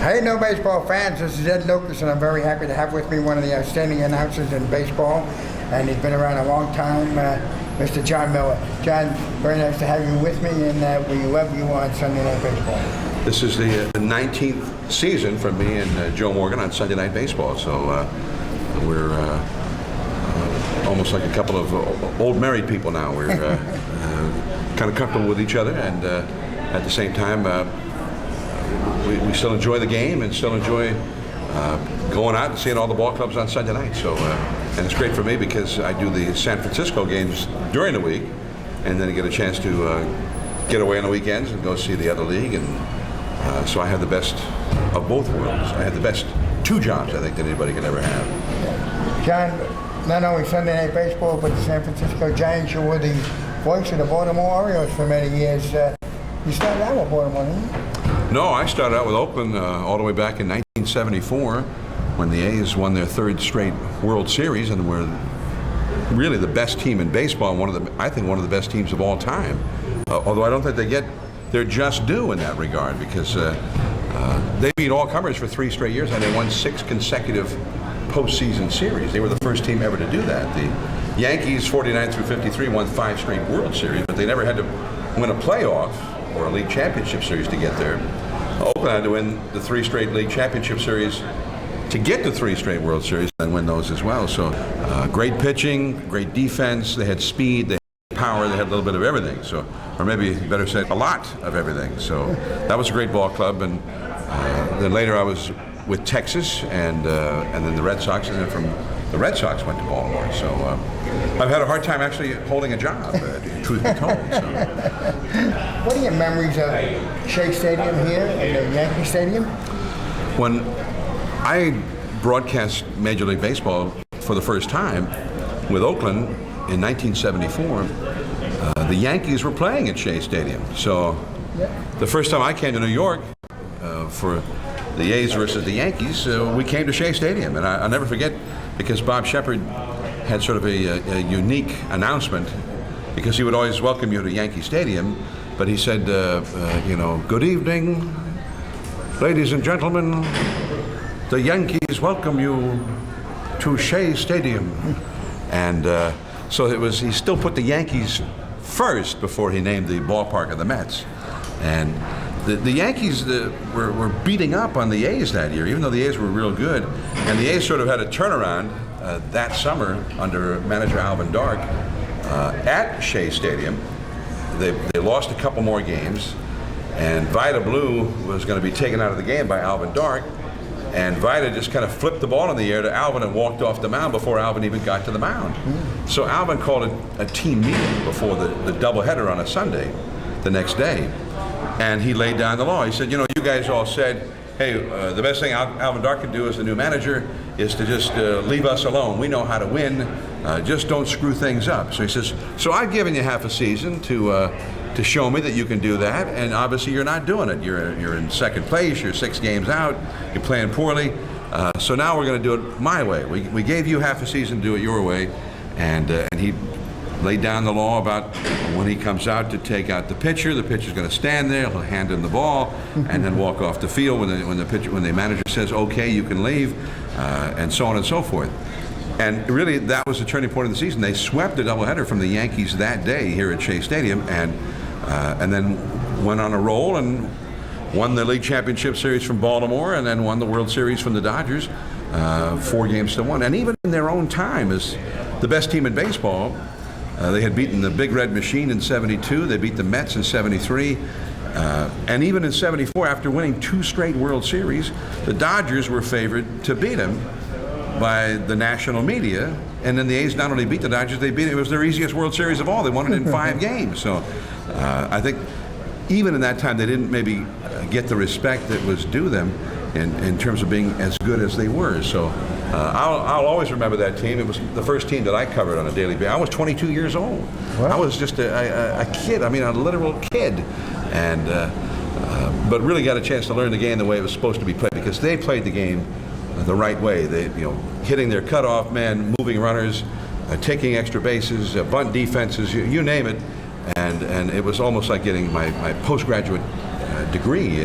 Hey, no baseball fans, this is Ed Lucas, and I'm very happy to have with me one of the outstanding announcers in baseball, and he's been around a long time, Mr. Jon Miller. Jon, very nice to have you with me, and we love you on Sunday Night Baseball. This is the 19th season for me and Joe Morgan on Sunday Night Baseball, so we're almost like a couple of old married people now. We're kind of comfortable with each other, and at the same time, we still enjoy the game and still enjoy going out and seeing all the ball clubs on Sunday night. So, and it's great for me because I do the San Francisco games during the week, and then I get a chance to get away on the weekends and go see the other league. And so I have the best of both worlds. I have the best two jobs, I think, that anybody could ever have. Jon, not only Sunday Night Baseball, but the San Francisco Giants. You were the voice of the Baltimore Orioles for many years. You started out with Baltimore, didn't you? No, I started out with Oakland all the way back in 1974 when the A's won their third straight World Series and were really the best team in baseball, I think one of the best teams of all time. Although I don't think they get their just due in that regard, because they beat all comers for 3 straight years and they won 6 consecutive postseason series. They were the first team ever to do that. The Yankees, 49 through 53, won 5 straight World Series, but they never had to win a playoff or a league championship series to get there. Oakland had to win the 3 straight league championship series to get to 3 straight World Series and win those as well. So great pitching, great defense, they had speed, they had power, they had a little bit of everything. So, or maybe better said, a lot of everything. So that was a great ball club. And then later I was with Texas and then the Red Sox, and then from the Red Sox went to Baltimore. So I've had a hard time actually holding a job, truth be told. So. What are your memories of Shea Stadium here and the Yankee Stadium? When I broadcast Major League Baseball for the first time with Oakland in 1974, the Yankees were playing at Shea Stadium. So the first time I came to New York for the A's versus the Yankees, we came to Shea Stadium. And I'll never forget, because Bob Shepard had sort of a unique announcement, because he would always welcome you to Yankee Stadium, but he said, good evening, ladies and gentlemen, the Yankees welcome you to Shea Stadium. And so he still put the Yankees first before he named the ballpark of the Mets. And the Yankees were beating up on the A's that year, even though the A's were real good. And the A's sort of had a turnaround that summer under manager Alvin Dark at Shea Stadium. They lost a couple more games, and Vida Blue was going to be taken out of the game by Alvin Dark, and Vida just kind of flipped the ball in the air to Alvin and walked off the mound before Alvin even got to the mound. So Alvin called it a team meeting before the doubleheader on a Sunday the next day, and he laid down the law. He said, you guys all said, hey, the best thing Alvin Dark can do as the new manager is to just leave us alone. We know how to win. Just don't screw things up. So he says, so I've given you half a season to show me that you can do that, and obviously you're not doing it. You're in second place. You're 6 games out. You're playing poorly. So now we're going to do it my way. We gave you half a season to do it your way, and he laid down the law about when he comes out to take out the pitcher's going to stand there, he'll hand him the ball, and then walk off the field when the manager says, okay, you can leave, and so on and so forth. And really, that was the turning point of the season. They swept a doubleheader from the Yankees that day here at Shea Stadium, and then went on a roll and won the league championship series from Baltimore, and then won the World Series from the Dodgers, 4-1. And even in their own time as the best team in baseball, they had beaten the Big Red Machine in 72. They beat the Mets in 73. And even in 74, after winning 2 straight World Series, the Dodgers were favored to beat them by the national media. And then the A's not only beat the Dodgers, it was their easiest World Series of all. They won it in 5 games. So I think even in that time, they didn't maybe get the respect that was due them in terms of being as good as they were. So I'll always remember that team. It was the first team that I covered on a daily basis. I was 22 years old. Wow. I was just a kid, a literal kid. And but really got a chance to learn the game the way it was supposed to be played, because they played the game the right way. They, hitting their cutoff man, moving runners, taking extra bases, bunt defenses, you name it. And it was almost like getting my postgraduate degree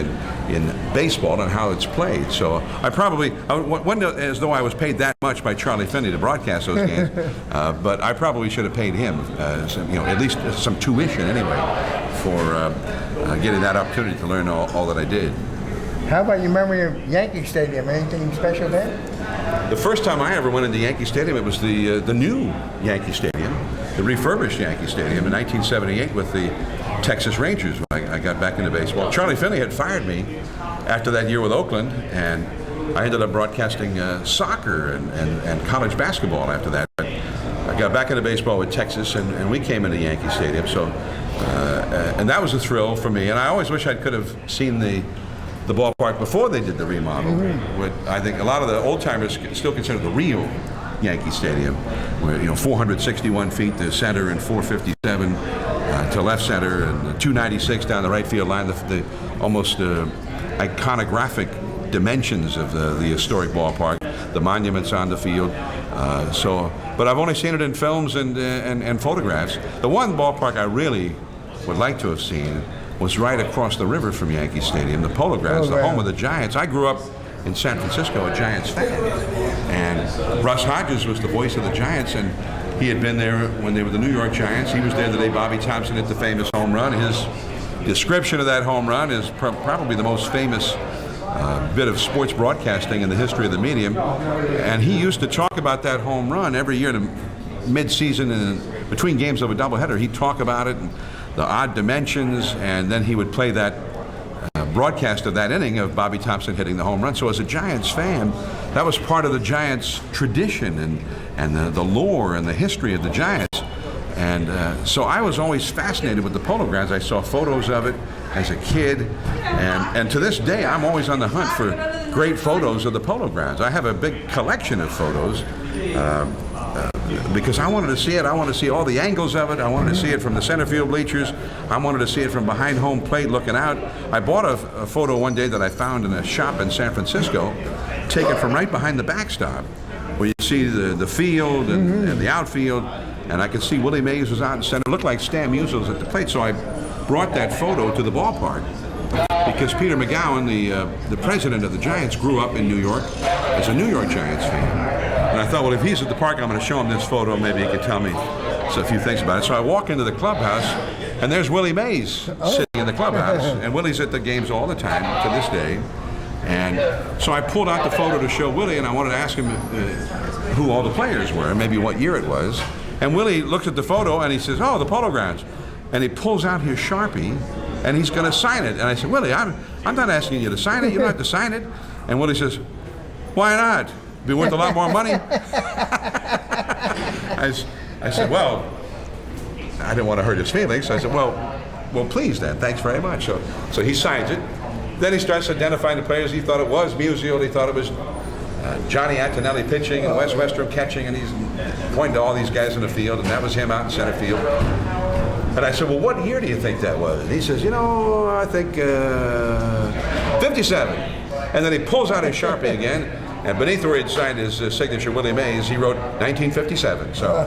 in baseball and how it's played. So I wasn't as though I was paid that much by Charlie Finney to broadcast those games, but I probably should have paid him, at least some tuition anyway, for getting that opportunity to learn all that I did. How about your memory of Yankee Stadium? Anything special there? The first time I ever went into Yankee Stadium, it was the new Yankee Stadium, the refurbished Yankee Stadium in 1978 with the Texas Rangers when I got back into baseball. Charlie Finney had fired me after that year with Oakland, and I ended up broadcasting soccer and college basketball after that. But I got back into baseball with Texas, and we came into Yankee Stadium. So, and that was a thrill for me. And I always wish I could have seen the ballpark before they did the remodel. I think a lot of the old timers still consider the real Yankee Stadium, where 461 feet to center and 457 to left center, and 296 down the right field line. The almost iconographic dimensions of the historic ballpark, the monuments on the field. But I've only seen it in films and photographs. The one ballpark I really would like to have seen was right across the river from Yankee Stadium, the Polo Grounds, the home of the Giants. I grew up in San Francisco, a Giants fan, and Russ Hodges was the voice of the Giants, and he had been there when they were the New York Giants. He was there the day Bobby Thompson hit the famous home run. His description of that home run is probably the most famous bit of sports broadcasting in the history of the medium, and he used to talk about that home run every year in mid-season and between games of a doubleheader. He'd talk about it and the odd dimensions, and then he would play that broadcast of that inning of Bobby Thompson hitting the home run. So as a Giants fan, that was part of the Giants tradition and the lore and the history of the Giants. And so I was always fascinated with the Polo Grounds. I saw photos of it as a kid, and to this day I'm always on the hunt for great photos of the Polo Grounds. I have a big collection of photos because I wanted to see it. I wanted to see all the angles of it. I wanted to see it from the center field bleachers. I wanted to see it from behind home plate looking out. I bought a photo one day that I found in a shop in San Francisco, taken from right behind the backstop, where you see the field and the outfield, and I could see Willie Mays was out in center. It looked like Stan Musial was at the plate, so I brought that photo to the ballpark because Peter McGowan, the president of the Giants, grew up in New York as a New York Giants fan. And I thought, well, if he's at the park, I'm going to show him this photo. Maybe he can tell me a few things about it. So I walk into the clubhouse, and there's Willie Mays sitting in the clubhouse. And Willie's at the games all the time to this day. And so I pulled out the photo to show Willie, and I wanted to ask him who all the players were, and maybe what year it was. And Willie looked at the photo, and he says, oh, the Polo Grounds. And he pulls out his Sharpie, and he's going to sign it. And I said, Willie, I'm not asking you to sign it. You don't have to sign it. And Willie says, why not? Be worth a lot more money. I said, well, I didn't want to hurt his feelings. So I said, well, please then. Thanks very much. So he signs it. Then he starts identifying the players. He thought it was Musial. He thought it was Johnny Antonelli pitching and Wes Westrom catching, and he's pointing to all these guys in the field, and that was him out in center field. And I said, well, what year do you think that was? And he says, I think 57. And then he pulls out his Sharpie again, and beneath where he'd signed his signature, Willie Mays, he wrote 1957. So